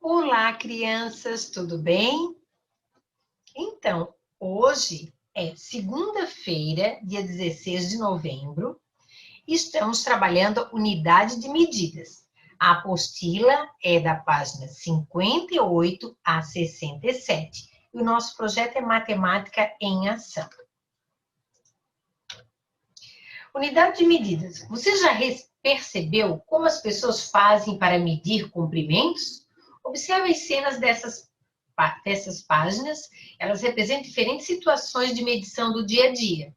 Olá, crianças, tudo bem? Então, hoje é segunda-feira, dia 16 de novembro, e estamos trabalhando a unidade de medidas. A apostila é da página 58 a 67, e o nosso projeto é Matemática em Ação. Unidade de medidas. Você já percebeu como as pessoas fazem para medir comprimentos? Observe as cenas dessas páginas, elas representam diferentes situações de medição do dia a dia.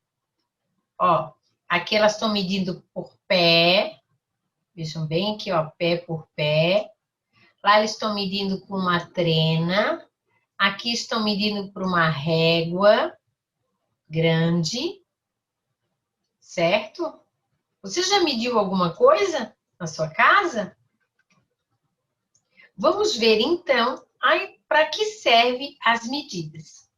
Ó, aqui elas estão medindo por pé, vejam bem aqui, ó, pé por pé. Lá eles estão medindo com uma trena, aqui estão medindo por uma régua grande, certo? Você já mediu alguma coisa na sua casa? Vamos ver então para que servem as medidas.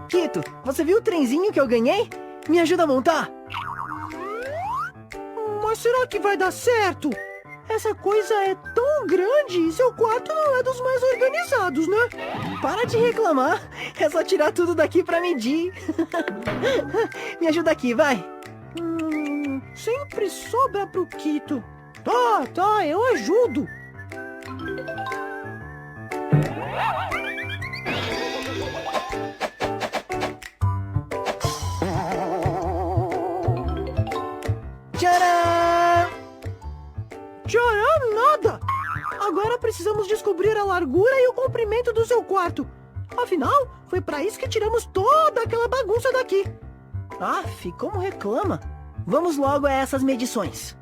Quito, você viu o trenzinho que eu ganhei? Me ajuda a montar? Mas será que vai dar certo? Essa coisa é tão grande e seu quarto não é dos mais organizados, né? Para de reclamar, é só tirar tudo daqui pra medir. Me ajuda aqui, vai. Sempre sobra pro Quito. Tá, eu ajudo. Tcharam! Tcharam nada! Agora precisamos descobrir a largura e o comprimento do seu quarto. Afinal, foi para isso que tiramos toda aquela bagunça daqui. Aff, como reclama. Vamos logo a essas medições.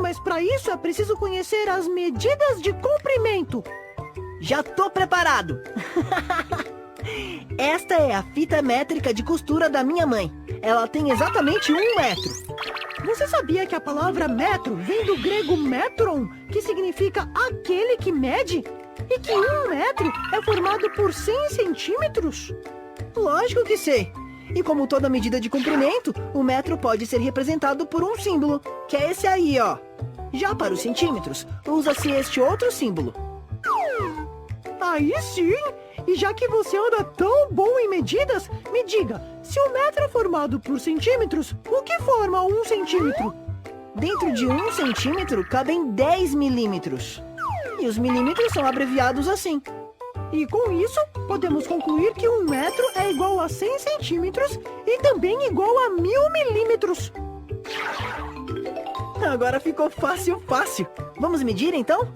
Mas para isso é preciso conhecer as medidas de comprimento. Já tô preparado. Esta é a fita métrica de costura da minha mãe. Ela tem exatamente 1 metro. Você sabia que a palavra metro vem do grego metron, que significa aquele que mede? E que 1 metro é formado por 100 centímetros? Lógico que sei. E como toda medida de comprimento, o metro pode ser representado por um símbolo, que é esse aí, ó. Já para os centímetros, usa-se este outro símbolo. Aí sim! E já que você anda tão bom em medidas, me diga, se o metro é formado por centímetros, o que forma 1 centímetro? Dentro de 1 centímetro cabem 10 milímetros. E os milímetros são abreviados assim. E com isso, podemos concluir que 1 metro é igual a 100 centímetros e também igual a 1000 milímetros. Agora ficou fácil. Vamos medir então?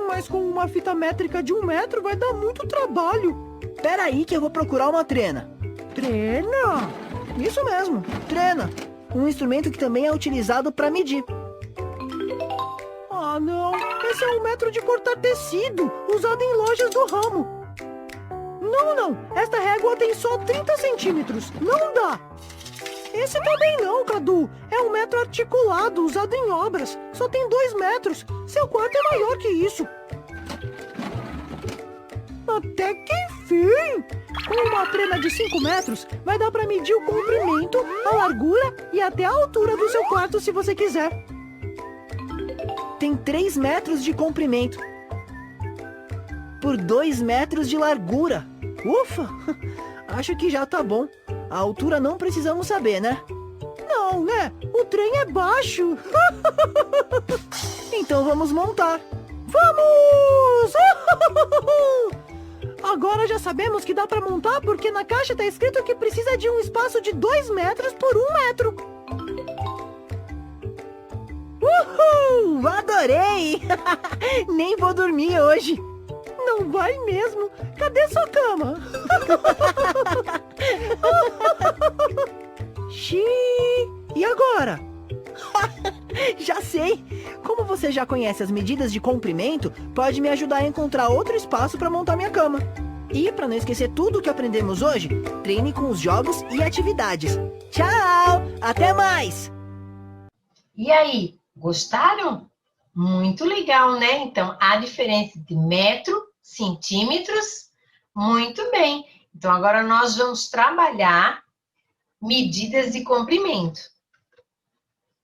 Mas com uma fita métrica de 1 metro vai dar muito trabalho. Pera aí que eu vou procurar uma trena. Trena? Isso mesmo, trena. Um instrumento que também é utilizado para medir. Ah, não. Esse é um metro de cortar tecido, usado em lojas do ramo. Não. Esta régua tem só 30 centímetros. Não dá. Esse também não, Cadu. É um metro articulado, usado em obras. Só tem 2 metros. Seu quarto é maior que isso. Até que enfim! Com uma trena de 5 metros, vai dar para medir o comprimento, a largura e até a altura do seu quarto, se você quiser. Tem 3 metros de comprimento por 2 metros de largura. Ufa! Acho que já tá bom. A altura não precisamos saber, né? Não, né? O trem é baixo. Então vamos montar. Vamos! Agora já sabemos que dá para montar porque na caixa tá escrito que precisa de um espaço de 2 metros por 1 metro. Uhul! Adorei! Nem vou dormir hoje. Não vai mesmo? Cadê sua cama? Xiii! E agora? Já sei! Como você já conhece as medidas de comprimento, pode me ajudar a encontrar outro espaço para montar minha cama. E para não esquecer tudo que aprendemos hoje, treine com os jogos e atividades. Tchau! Até mais! E aí, gostaram? Muito legal, né? Então, a diferença de metro, centímetros, muito bem. Então, agora nós vamos trabalhar medidas de comprimento.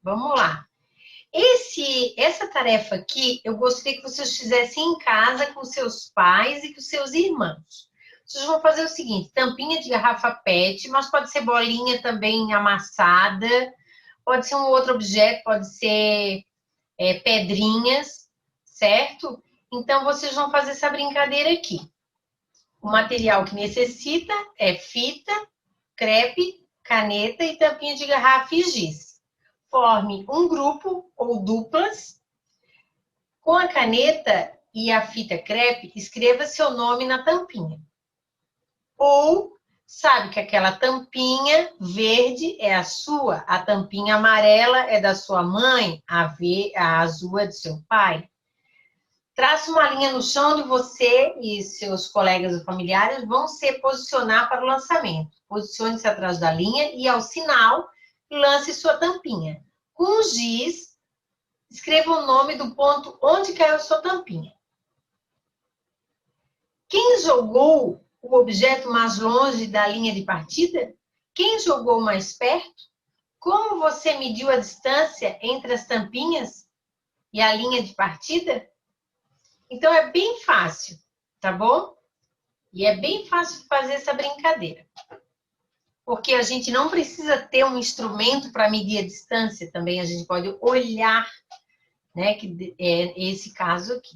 Vamos lá. Essa tarefa aqui, eu gostaria que vocês fizessem em casa com seus pais e com seus irmãos. Vocês vão fazer o seguinte, tampinha de garrafa PET, mas pode ser bolinha também amassada, pode ser um outro objeto, pode ser pedrinhas, certo? Então, vocês vão fazer essa brincadeira aqui. O material que necessita é fita, crepe, caneta e tampinha de garrafa e giz. Forme um grupo ou duplas. Com a caneta e a fita crepe, escreva seu nome na tampinha. Ou, sabe que aquela tampinha verde é a sua, a tampinha amarela é da sua mãe, a azul é do seu pai. Traça uma linha no chão onde você e seus colegas ou familiares vão se posicionar para o lançamento. Posicione-se atrás da linha e, ao sinal, lance sua tampinha. Com o giz, escreva o nome do ponto onde caiu sua tampinha. Quem jogou o objeto mais longe da linha de partida? Quem jogou mais perto? Como você mediu a distância entre as tampinhas e a linha de partida? Então, é bem fácil, tá bom? E é bem fácil fazer essa brincadeira. Porque a gente não precisa ter um instrumento para medir a distância também, a gente pode olhar, né? Que é esse caso aqui.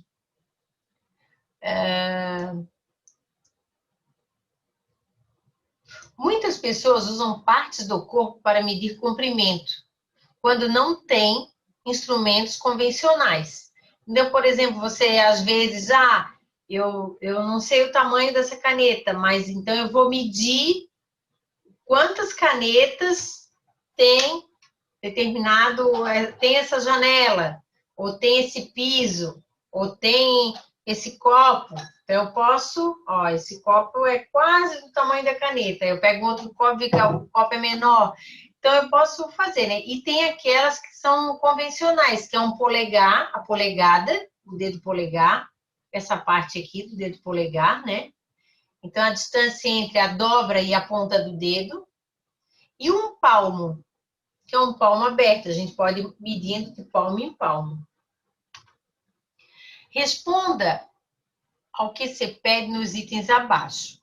Muitas pessoas usam partes do corpo para medir comprimento, quando não tem instrumentos convencionais. Então, por exemplo, você às vezes, eu não sei o tamanho dessa caneta, mas então eu vou medir quantas canetas tem tem essa janela, ou tem esse piso, ou tem esse copo. Então, eu posso, esse copo é quase do tamanho da caneta. Eu pego outro copo e o copo é menor. Então, eu posso fazer, né? E tem aquelas que são convencionais, que é um polegar, a polegada, o dedo polegar, essa parte aqui do dedo polegar, né? Então, a distância entre a dobra e a ponta do dedo. E um palmo, que é um palmo aberto. A gente pode ir medindo de palmo em palmo. Responda ao que se pede nos itens abaixo.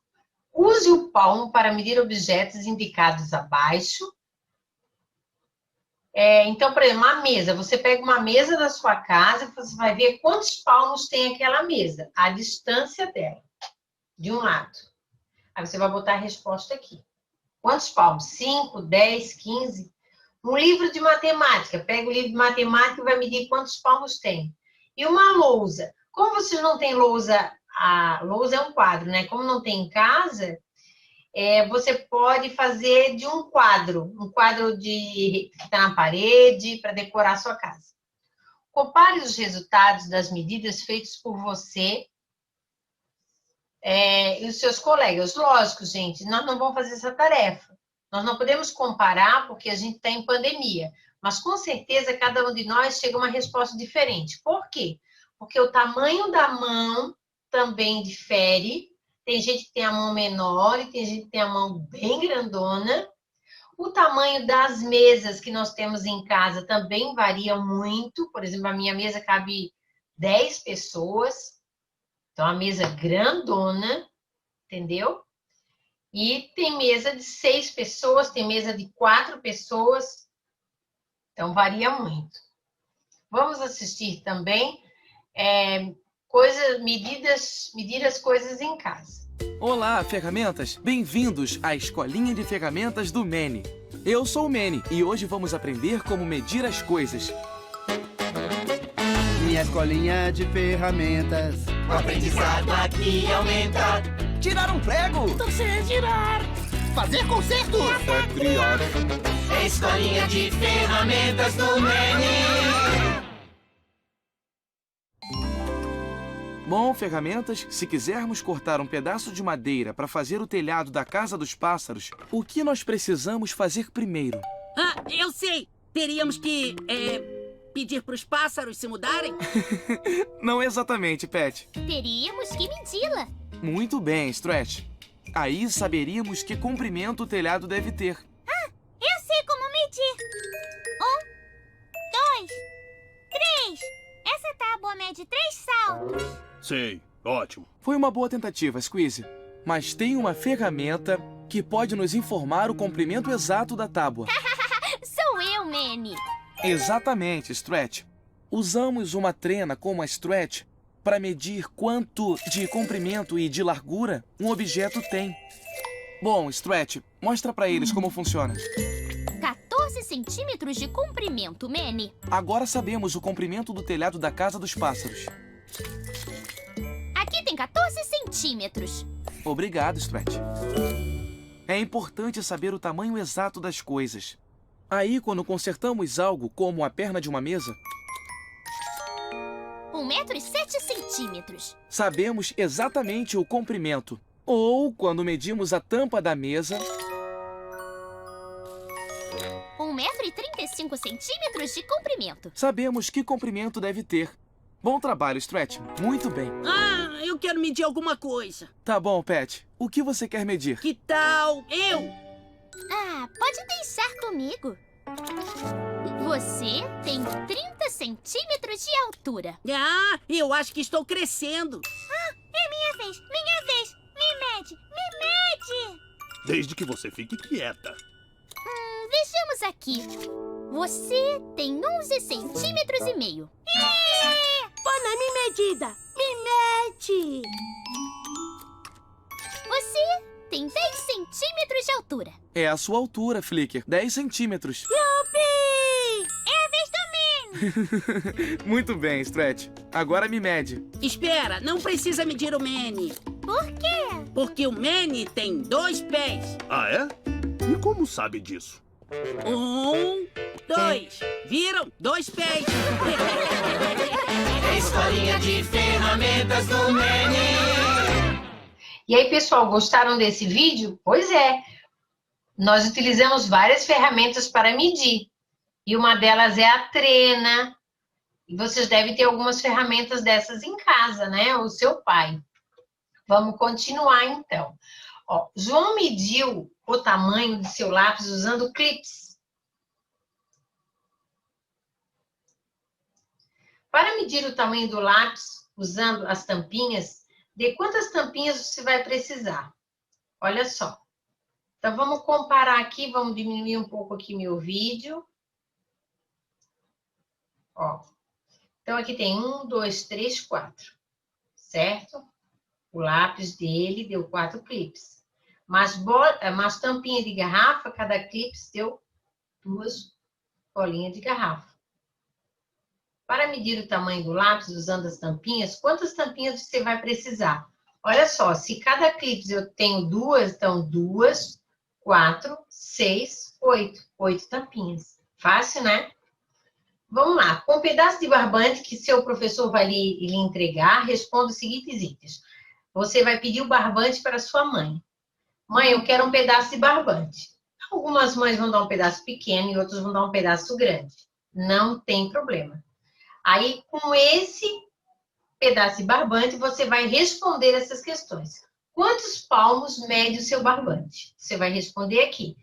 Use o palmo para medir objetos indicados abaixo. Então, por exemplo, uma mesa. Você pega uma mesa da sua casa e você vai ver quantos palmos tem aquela mesa. A distância dela, de um lado. Aí você vai botar a resposta aqui. Quantos palmos? 5, 10, 15? Um livro de matemática. Pega o livro de matemática e vai medir quantos palmos tem. E uma lousa. Como você não tem lousa, a lousa é um quadro, né? Como não tem em casa, você pode fazer de um quadro que está na parede para decorar a sua casa. Compare os resultados das medidas feitas por você e os seus colegas. Lógico, gente, nós não vamos fazer essa tarefa. Nós não podemos comparar porque a gente está em pandemia. Mas, com certeza, cada um de nós chega a uma resposta diferente. Por quê? Porque o tamanho da mão também difere. Tem gente que tem a mão menor e tem gente que tem a mão bem grandona. O tamanho das mesas que nós temos em casa também varia muito. Por exemplo, a minha mesa cabe 10 pessoas. Então, a mesa grandona, entendeu? E tem mesa de 6 pessoas, tem mesa de 4 pessoas. Então, varia muito. Vamos assistir também medir as coisas em casa. Olá, ferramentas! Bem-vindos à Escolinha de Ferramentas do Mene. Eu sou o Mene e hoje vamos aprender como medir as coisas. Minha escolinha de ferramentas. O aprendizado aqui aumenta. Tirar um prego. Torcer, girar. Fazer concertos. É criar. É escolinha de ferramentas do Mene. Bom, ferramentas, se quisermos cortar um pedaço de madeira para fazer o telhado da casa dos pássaros, o que nós precisamos fazer primeiro? Eu sei! Teríamos que, pedir para os pássaros se mudarem? Não exatamente, Pet. Teríamos que medi-la. Muito bem, Stretch. Aí saberíamos que comprimento o telhado deve ter. Eu sei como medir. 6. Essa tábua mede 3 saltos. Sei, ótimo. Foi uma boa tentativa, Squeezy. Mas tem uma ferramenta que pode nos informar o comprimento exato da tábua. Sou eu, Manny. Exatamente, Stretch. Usamos uma trena como a Stretch para medir quanto de comprimento e de largura um objeto tem. Bom, Stretch, mostra para eles como funciona. 14 centímetros de comprimento, Manny. Agora sabemos o comprimento do telhado da Casa dos Pássaros. Aqui tem 14 centímetros. Obrigado, Stretch. É importante saber o tamanho exato das coisas. Aí, quando consertamos algo, como a perna de uma mesa, 1,07 m. sabemos exatamente o comprimento. Ou, quando medimos a tampa da mesa, 1,35 m de comprimento. sabemos que comprimento deve ter. Bom trabalho, Stretch. Muito bem. Ah, eu quero medir alguma coisa. Tá bom, Pat. O que você quer medir? Que tal eu? Ah, pode deixar comigo. Você tem 30 centímetros de altura. Ah, eu acho que estou crescendo. É minha vez, minha vez. Me mede, me mede. Desde que você fique quieta. Vejamos aqui. Você tem 11 centímetros e meio. Põe na minha medida. Me mede. Você tem 10 centímetros de altura. É a sua altura, Flicker. 10 centímetros. Yupi! É a vez do Manny. Muito bem, Stretch. Agora me mede. Espera, não precisa medir o Manny. Por quê? Porque o Manny tem 2 pés. Ah, é? E como sabe disso? 1, 2. Viram? 2 pés. Escolinha de ferramentas do Manny. E aí, pessoal, gostaram desse vídeo? Pois é, nós utilizamos várias ferramentas para medir. E uma delas é a trena. E vocês devem ter algumas ferramentas dessas em casa, né? O seu pai. Vamos continuar, então. Ó, João mediu o tamanho de seu lápis usando clips. Para medir o tamanho do lápis usando as tampinhas, de quantas tampinhas você vai precisar? Olha só. Então, vamos comparar aqui, vamos diminuir um pouco aqui meu vídeo. Ó. Então, aqui tem 1, 2, 3, 4. Certo? O lápis dele deu 4 clipes. Mas tampinha de garrafa, cada clipe deu 2 bolinhas de garrafa. Para medir o tamanho do lápis usando as tampinhas, quantas tampinhas você vai precisar? Olha só, se cada clipe eu tenho 2, então 2, 4, 6, 8. 8 tampinhas. Fácil, né? Vamos lá. Com um pedaço de barbante que seu professor vai lhe entregar, responda os seguintes itens. Você vai pedir o barbante para sua mãe. Mãe, eu quero um pedaço de barbante. Algumas mães vão dar um pedaço pequeno e outras vão dar um pedaço grande. Não tem problema. Aí, com esse pedaço de barbante, você vai responder essas questões. Quantos palmos mede o seu barbante? Você vai responder aqui.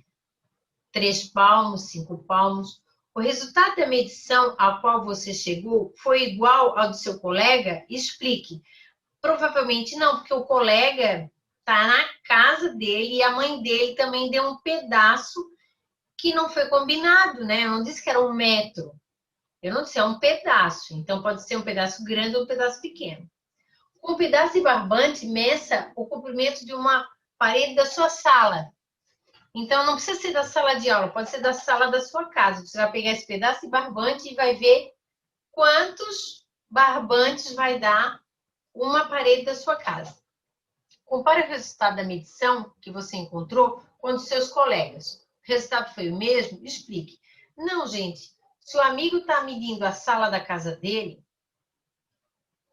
3 palmos, 5 palmos. O resultado da medição a qual você chegou foi igual ao do seu colega? Explique. Provavelmente não, porque o colega está na casa dele e a mãe dele também deu um pedaço que não foi combinado, né? Eu não disse que era 1 metro. Eu não disse, é um pedaço. Então, pode ser um pedaço grande ou um pedaço pequeno. Com um pedaço de barbante, meça o comprimento de uma parede da sua sala. Então, não precisa ser da sala de aula, pode ser da sala da sua casa. Você vai pegar esse pedaço de barbante e vai ver quantos barbantes vai dar uma parede da sua casa. Compare o resultado da medição que você encontrou com os seus colegas. O resultado foi o mesmo? Explique. Não, gente. Se o amigo está medindo a sala da casa dele,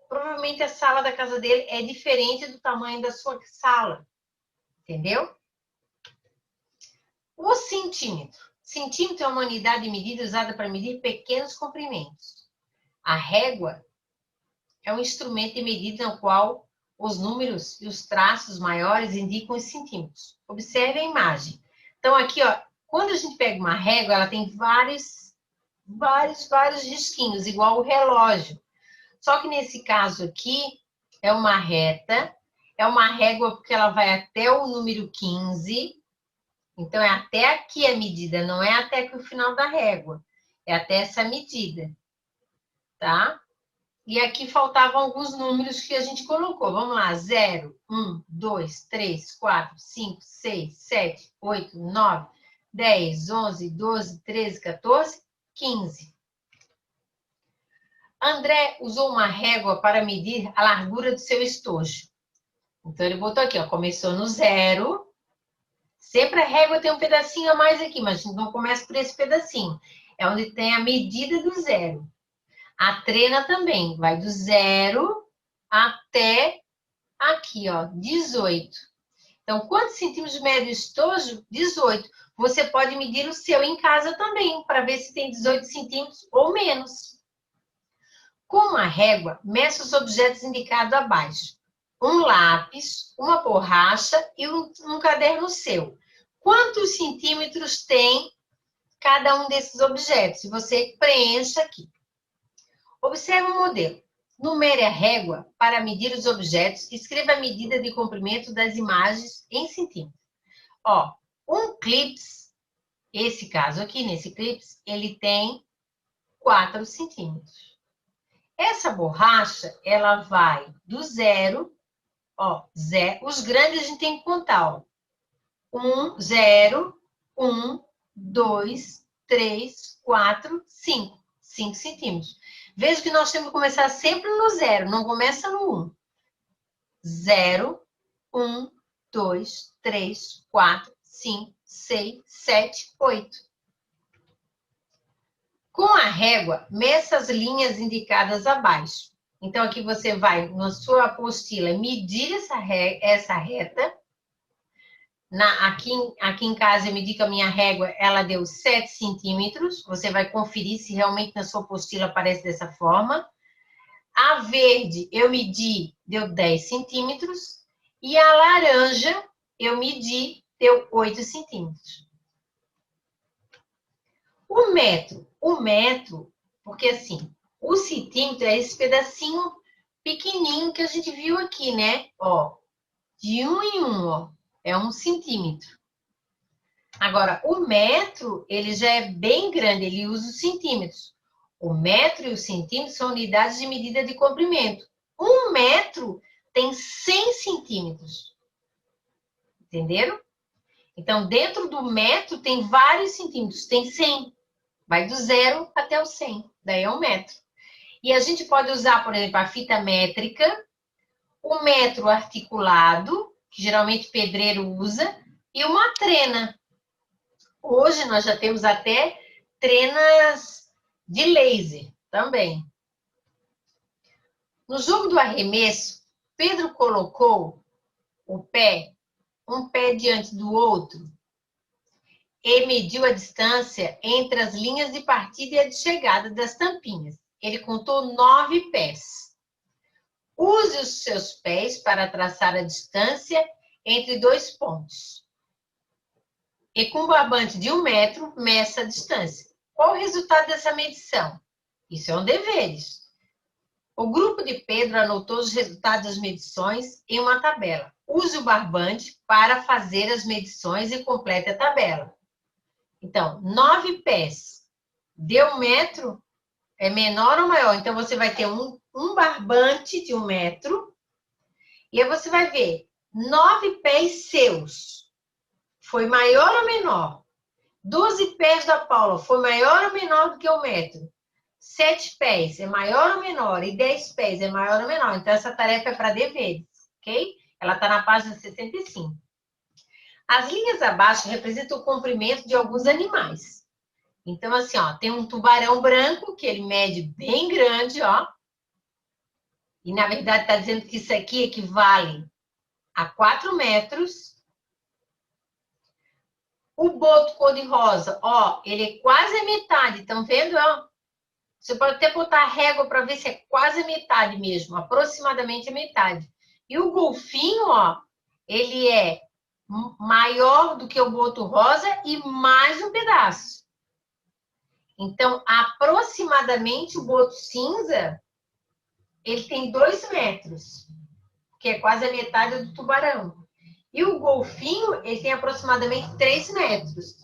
provavelmente a sala da casa dele é diferente do tamanho da sua sala. Entendeu? O centímetro. Centímetro é uma unidade de medida usada para medir pequenos comprimentos. A régua é um instrumento de medida no qual os números e os traços maiores indicam os centímetros. Observe a imagem. Então, aqui, ó, quando a gente pega uma régua, ela tem vários vários risquinhos, igual o relógio. Só que nesse caso aqui, é uma reta, é uma régua porque ela vai até o número 15. Então, é até aqui a medida, não é até aqui o final da régua. É até essa medida, tá? E aqui faltavam alguns números que a gente colocou. Vamos lá, 0, 1, 2, 3, 4, 5, 6, 7, 8, 9, 10, 11, 12, 13, 14, 15. André usou uma régua para medir a largura do seu estojo. Então, ele botou aqui, ó, começou no 0. Sempre a régua tem um pedacinho a mais aqui, mas a gente não começa por esse pedacinho. É onde tem a medida do 0. A trena também vai do 0 até aqui, ó, 18. Então, quantos centímetros mede o estojo? 18. Você pode medir o seu em casa também, para ver se tem 18 centímetros ou menos. Com uma régua, meça os objetos indicados abaixo. Um lápis, uma borracha e um caderno seu. Quantos centímetros tem cada um desses objetos? Você preencha aqui. Observe o modelo. Numere a régua para medir os objetos. Escreva a medida de comprimento das imagens em centímetros. Ó, um clips, esse caso aqui, nesse clips, ele tem 4 centímetros. Essa borracha, ela vai do 0, ó, 0. Os grandes a gente tem que contar, ó. 1, 0, 1, 2, 3, 4, 5. 5 centímetros. Veja que nós temos que começar sempre no 0, não começa no 1. 0, 1, 2, 3, 4, 5, 6, 7, 8. Com a régua, meça as linhas indicadas abaixo. Então, aqui você vai, na sua apostila, medir essa reta. Aqui em casa, eu medi com a minha régua, ela deu 7 centímetros. Você vai conferir se realmente na sua apostila aparece dessa forma. A verde, eu medi, deu 10 centímetros. E a laranja, eu medi, deu 8 centímetros. O metro, porque assim, o centímetro é esse pedacinho pequenininho que a gente viu aqui, né? Ó, de 1 em 1, ó. É 1 centímetro. Agora, o metro, ele já é bem grande, ele usa os centímetros. O metro e o centímetro são unidades de medida de comprimento. 1 metro tem 100 centímetros. Entenderam? Então, dentro do metro tem vários centímetros. Tem 100. Vai do 0 até o 100. Daí é 1 metro. E a gente pode usar, por exemplo, a fita métrica, o metro articulado, que geralmente pedreiro usa, e uma trena. Hoje nós já temos até trenas de laser também. No jogo do arremesso, Pedro colocou um pé diante do outro e mediu a distância entre as linhas de partida e a de chegada das tampinhas. Ele contou 9 pés. Use os seus pés para traçar a distância entre 2 pontos. E com um barbante de 1 metro, meça a distância. Qual o resultado dessa medição? Isso é um deveres. O grupo de Pedro anotou os resultados das medições em uma tabela. Use o barbante para fazer as medições e complete a tabela. Então, 9 pés. Deu 1 metro? É menor ou maior? Então, você vai ter um barbante de 1 metro. E aí você vai ver 9 pés seus. Foi maior ou menor? 12 pés da Paula. Foi maior ou menor do que 1 metro? 7 pés é maior ou menor? E 10 pés é maior ou menor? Então, essa tarefa é para deveres, ok? Ela está na página 65. As linhas abaixo representam o comprimento de alguns animais. Então, assim, ó, tem um tubarão branco, que ele mede bem grande, ó. E, na verdade, está dizendo que isso aqui equivale a 4 metros. O boto cor-de-rosa, ó, ele é quase a metade, estão vendo, ó? Você pode até botar a régua para ver se é quase a metade mesmo, aproximadamente a metade. E o golfinho, ó, ele é maior do que o boto rosa e mais um pedaço. Então, aproximadamente, o boto cinza, ele tem 2 metros, que é quase a metade do tubarão. E o golfinho, ele tem aproximadamente 3 metros.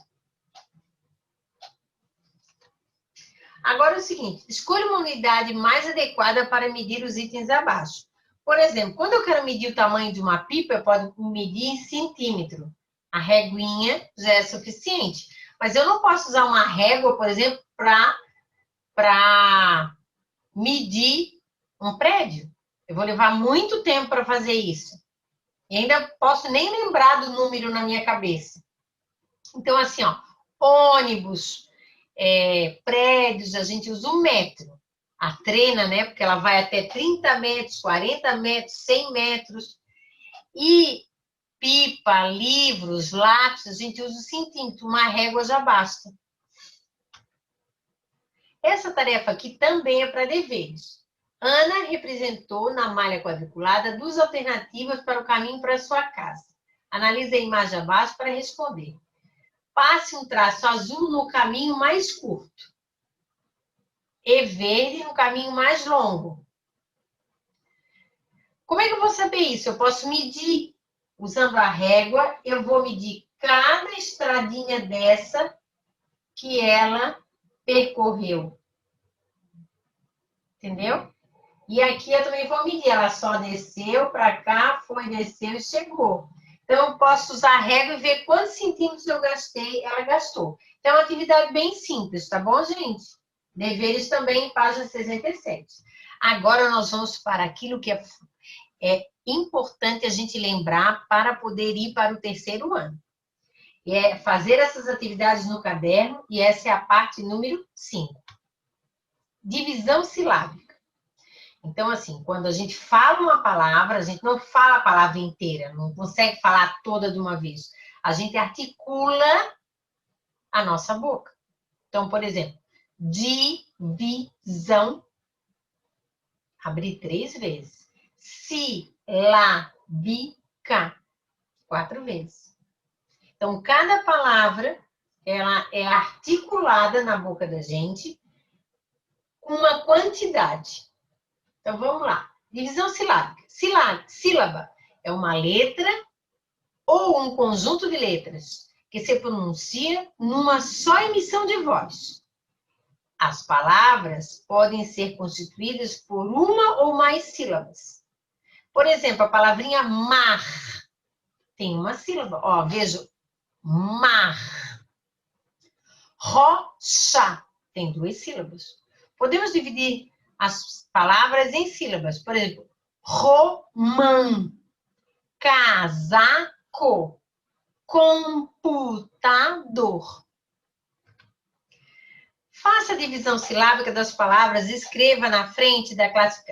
Agora é o seguinte, escolha uma unidade mais adequada para medir os itens abaixo. Por exemplo, quando eu quero medir o tamanho de uma pipa, eu posso medir em centímetro. A reguinha já é suficiente. Mas eu não posso usar uma régua, por exemplo, para medir um prédio. Eu vou levar muito tempo para fazer isso. E ainda posso nem lembrar do número na minha cabeça. Então, assim, ó, ônibus, prédios, a gente usa 1 metro. A trena, né? Porque ela vai até 30 metros, 40 metros, 100 metros. E pipa, livros, lápis, a gente usa o centímetro. Uma régua já basta. Essa tarefa aqui também é para deveres. Ana representou na malha quadriculada 2 alternativas para o caminho para a sua casa. Analise a imagem abaixo para responder. Passe um traço azul no caminho mais curto e verde no caminho mais longo. Como é que eu vou saber isso? Eu posso medir usando a régua, eu vou medir cada estradinha dessa que ela percorreu. Entendeu? E aqui eu também vou medir. Ela só desceu para cá, foi, desceu e chegou. Então, eu posso usar a régua e ver quantos centímetros eu gastei, ela gastou. Então, é uma atividade bem simples, tá bom, gente? Deveres também em página 67. Agora, nós vamos para aquilo que é importante a gente lembrar para poder ir para o 3º ano. É fazer essas atividades no caderno, e essa é a parte número 5. Divisão silábica. Então, assim, quando a gente fala uma palavra, a gente não fala a palavra inteira, não consegue falar toda de uma vez. A gente articula a nossa boca. Então, por exemplo, divisão, abri 3 vezes. Silábica, 4 vezes. Então, cada palavra, ela é articulada na boca da gente com uma quantidade. Então, vamos lá. Divisão silábica. Sílaba é uma letra ou um conjunto de letras que se pronuncia numa só emissão de voz. As palavras podem ser constituídas por uma ou mais sílabas. Por exemplo, a palavrinha mar tem uma sílaba. Ó, veja, mar. Rocha tem 2 sílabas. Podemos dividir as palavras em sílabas. Por exemplo, romã, casaco, computador. Faça a divisão silábica das palavras e escreva na frente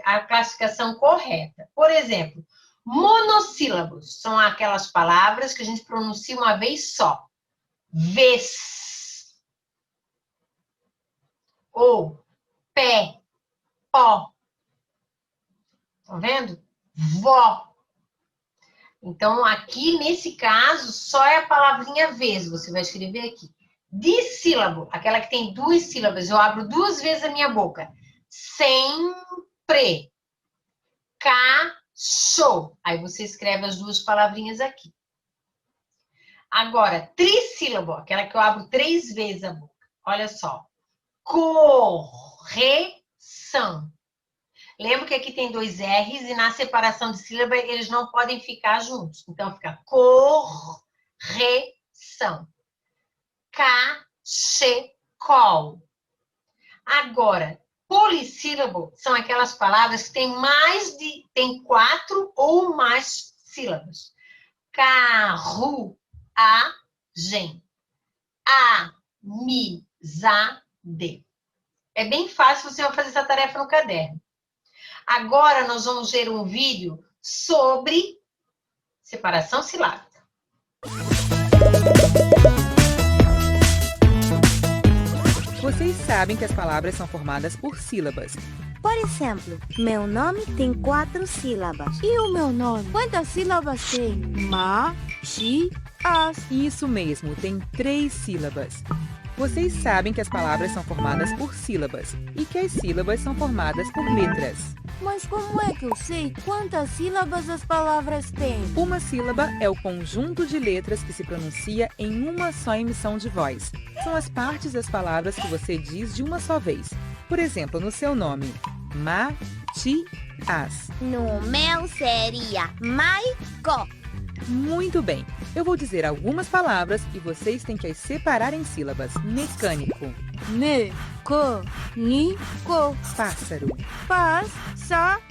a classificação correta. Por exemplo, monossílabos são aquelas palavras que a gente pronuncia uma vez só. Vez. Ou pé. Ó. Tá vendo? Vó. Então, aqui, nesse caso, só é a palavrinha vez. Você vai escrever aqui. Dissílabo, aquela que tem 2 sílabas. Eu abro 2 vezes a minha boca. Sempre. Cachorro. Aí você escreve as 2 palavrinhas aqui. Agora, trissílabo, aquela que eu abro 3 vezes a boca. Olha só. Correção. Lembra que aqui tem 2 R's e na separação de sílaba eles não podem ficar juntos. Então, fica correção. Cachecol. Agora, polissílabo são aquelas palavras que tem 4 ou mais sílabas. Carruagem. Amizade. É bem fácil você fazer essa tarefa no caderno. Agora nós vamos ver um vídeo sobre separação silábica. Vocês sabem que as palavras são formadas por sílabas. Por exemplo, meu nome tem 4 sílabas. E o meu nome? Quantas sílabas tem? Isso mesmo, tem 3 sílabas. Vocês sabem que as palavras são formadas por sílabas e que as sílabas são formadas por letras. Mas como é que eu sei quantas sílabas as palavras têm? Uma sílaba é o conjunto de letras que se pronuncia em uma só emissão de voz. São as partes das palavras que você diz de uma só vez. Por exemplo, no seu nome, Matias. No meu seria Maico. Muito bem. Eu vou dizer algumas palavras e vocês têm que as separar em sílabas. Mecânico. Mecânico. Pássaro. Pássaro.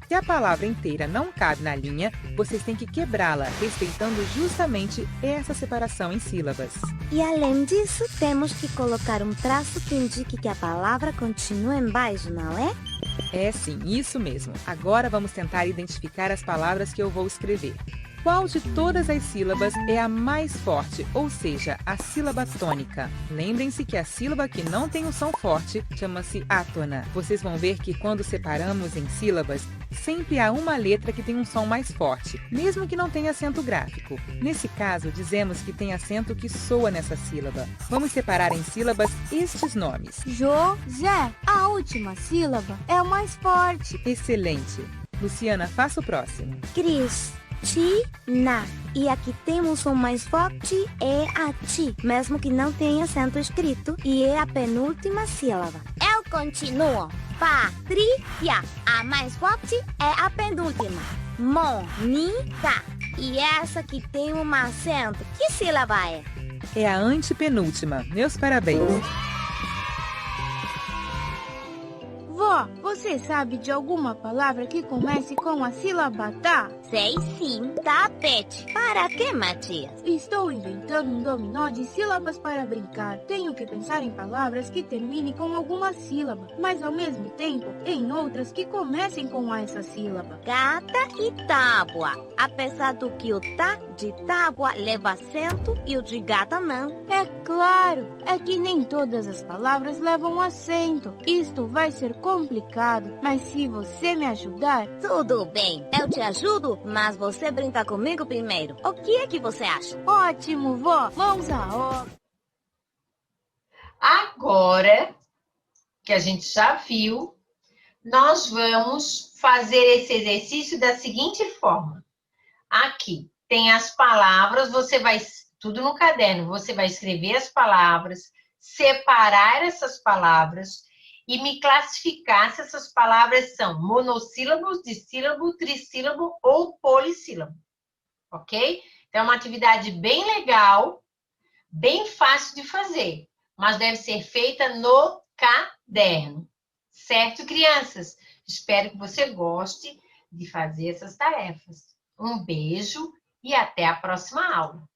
Se a palavra inteira não cabe na linha, vocês têm que quebrá-la, respeitando justamente essa separação em sílabas. E além disso, temos que colocar um traço que indique que a palavra continua embaixo, não é? É sim, isso mesmo. Agora vamos tentar identificar as palavras que eu vou escrever. Qual de todas as sílabas é a mais forte, ou seja, a sílaba tônica? Lembrem-se que a sílaba que não tem um som forte chama-se átona. Vocês vão ver que quando separamos em sílabas, sempre há uma letra que tem um som mais forte, mesmo que não tenha acento gráfico. Nesse caso, dizemos que tem acento que soa nessa sílaba. Vamos separar em sílabas estes nomes. José. A última sílaba é a mais forte. Excelente. Luciana, faça o próximo. Cristina. E aqui temos o mais forte é a ti, mesmo que não tenha acento escrito, e é a penúltima sílaba. Eu continuo. Patrícia. A mais forte é a penúltima. Mônica. E essa que tem um acento, que sílaba é? É a antepenúltima. Meus parabéns. Vó, você sabe de alguma palavra que comece com a sílaba tá? Sei sim, tapete. Para que, Matias? Estou inventando um dominó de sílabas para brincar. Tenho que pensar em palavras que terminem com alguma sílaba, mas ao mesmo tempo em outras que comecem com essa sílaba. Gata e tábua. Apesar do que o tá de tábua leva acento e o de gata não. É claro, é que nem todas as palavras levam acento. Isto vai ser complicado, mas se você me ajudar... Tudo bem, eu te ajudo, mas você brinca comigo primeiro. O que é que você acha? Ótimo, vó. Vamos à obra. Agora que a gente já viu, nós vamos fazer esse exercício da seguinte forma. Aqui tem as palavras, você vai, tudo no caderno, você vai escrever as palavras, separar essas palavras e me classificar se essas palavras são monossílabos, dissílabo, trissílabo ou polissílabo, ok? Então, é uma atividade bem legal, bem fácil de fazer, mas deve ser feita no caderno, certo, crianças? Espero que você goste de fazer essas tarefas. Um beijo e até a próxima aula.